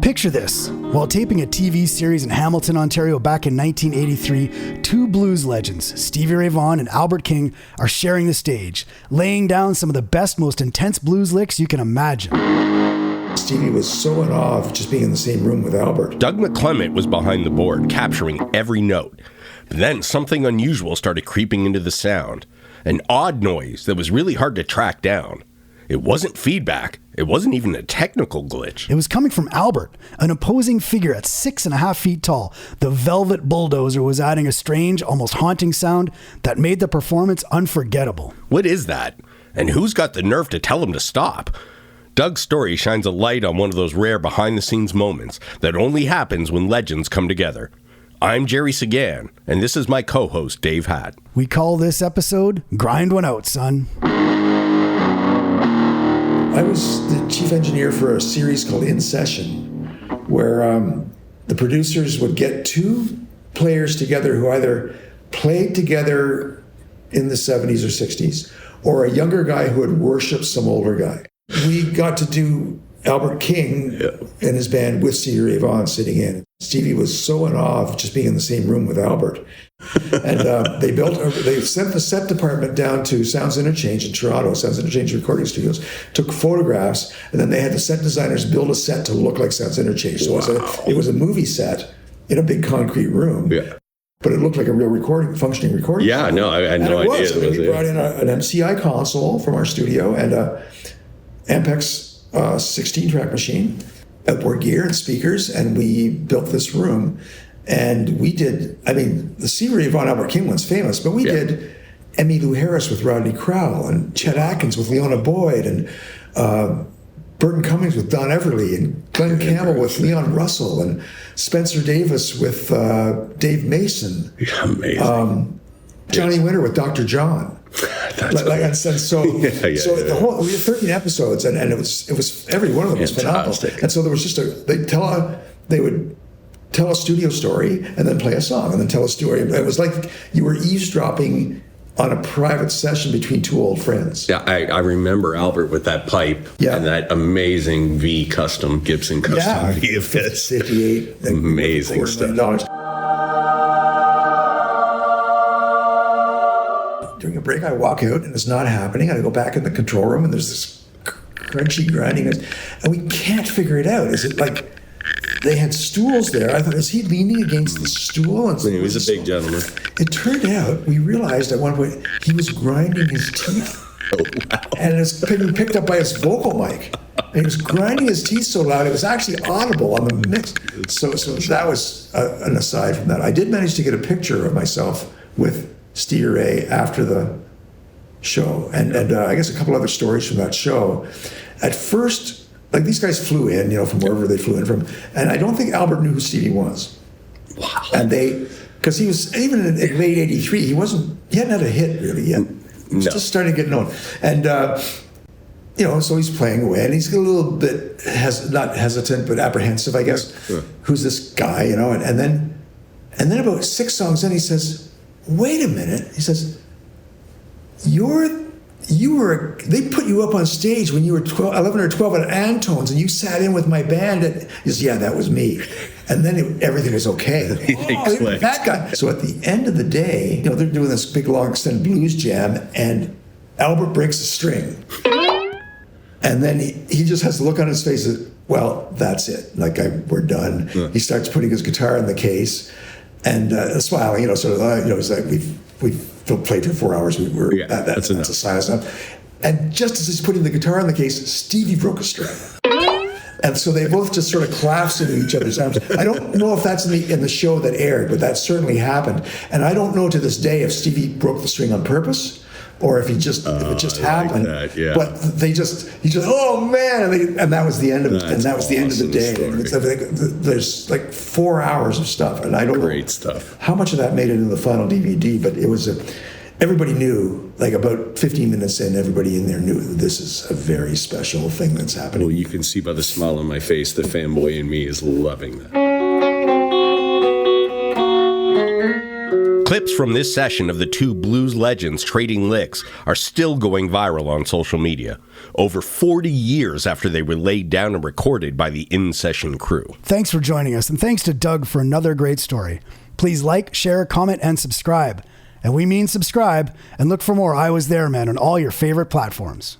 Picture this. While taping a TV series in Hamilton, Ontario back in 1983, two blues legends, Stevie Ray Vaughan and Albert King, are sharing the stage, laying down some of the best, most intense blues licks you can imagine. Stevie was so in awe of just being in the same room with Albert. Doug McClement was behind the board, capturing every note. But then something unusual started creeping into the sound. An odd noise that was really hard to track down. It wasn't feedback. It wasn't even a technical glitch. It was coming from Albert, an imposing figure at 6.5 feet tall. The velvet bulldozer was adding a strange, almost haunting sound that made the performance unforgettable. What is that? And who's got the nerve to tell him to stop? Doug's story shines a light on one of those rare behind-the-scenes moments that only happens when legends come together. I'm Jerry Sagan, and this is my co-host, Dave Hatt. We call this episode, Grind One Out, Son. I was the chief engineer for a series called In Session, where the producers would get two players together who either played together in the 70s or 60s, or a younger guy who had worshipped some older guy. We got to do Albert King and his band with Stevie Ray Vaughan sitting in. Stevie was so in awe of just being in the same room with Albert. And they sent the set department down to Sounds Interchange in Toronto, Sounds Interchange recording studios, took photographs, and then they had the set designers build a set to look like Sounds Interchange. So it was a movie set in a big concrete room. Yeah. But it looked like a real functioning recording. Yeah, no, I had no idea. We brought in an MCI console from our studio and a Ampex 16-track machine, outboard gear and speakers, and we built this room. And we did, the Stevie Ray Vaughan Albert King one's famous, but we did Emmylou Harris with Rodney Crowell, and Chet Atkins with Leona Boyd, and Burton Cummings with Don Everly, and Glenn Campbell with Leon Russell, and Spencer Davis with Dave Mason. Amazing. Johnny Winter with Dr. John. So we had 13 episodes, and it was every one of them was phenomenal. And so there was just they would tell a studio story and then play a song and then tell a story. It was like you were eavesdropping on a private session between two old friends. Yeah, I remember Albert with that pipe and that amazing Gibson custom V of his. 58. Amazing stuff. During a break, I walk out and it's not happening. I go back in the control room and there's this crunchy grinding, and we can't figure it out. Is it like they had stools there? I thought, is he leaning against the stool? And he was a big gentleman. It turned out, we realized at one point, he was grinding his teeth. Oh, wow. And it was being picked up by his vocal mic. And he was grinding his teeth so loud, it was actually audible on the mix. So that was an aside from that. I did manage to get a picture of myself with Stevie Ray after the show. And I guess a couple other stories from that show. At first, these guys flew in, from wherever they flew in from, and I don't think Albert knew who Stevie was. Wow. And because he was, even in late 83, he hadn't had a hit really yet. He was just starting to get known. And, so he's playing away, and he's a little bit, not hesitant, but apprehensive, I guess. Sure. Who's this guy, and then about 6 songs in, he says, wait a minute. He says, they put you up on stage when you were 11 or 12 at Antone's, and you sat in with my band. He says, yeah, that was me. And then everything was okay. That guy. So at the end of the day, they're doing this big, long, extended blues jam, and Albert breaks a string. And then he just has to look on his face and, well, that's it. We're done. Yeah. He starts putting his guitar in the case and smiling, it's like we've played for 4 hours. That's a sign of stuff. And just as he's putting the guitar in the case, Stevie broke a string. And so they both just sort of collapsed into each other's arms. I don't know if that's in the show that aired, but that certainly happened. And I don't know to this day if Stevie broke the string on purpose or if it just happened. Like that, yeah. But he just, oh man, and that was the end of it. And that was the end of the day. There's 4 hours of stuff, and I don't know stuff. How much of that made it into the final DVD, but it was everybody knew, about 15 minutes in, everybody in there knew that this is a very special thing that's happening. Well, you can see by the smile on my face, the fanboy in me is loving that. Clips from this session of the two blues legends trading licks are still going viral on social media, over 40 years after they were laid down and recorded by the in-session crew. Thanks for joining us, and thanks to Doug for another great story. Please like, share, comment, and subscribe. And we mean subscribe, and look for more IWasThereMan on all your favorite platforms.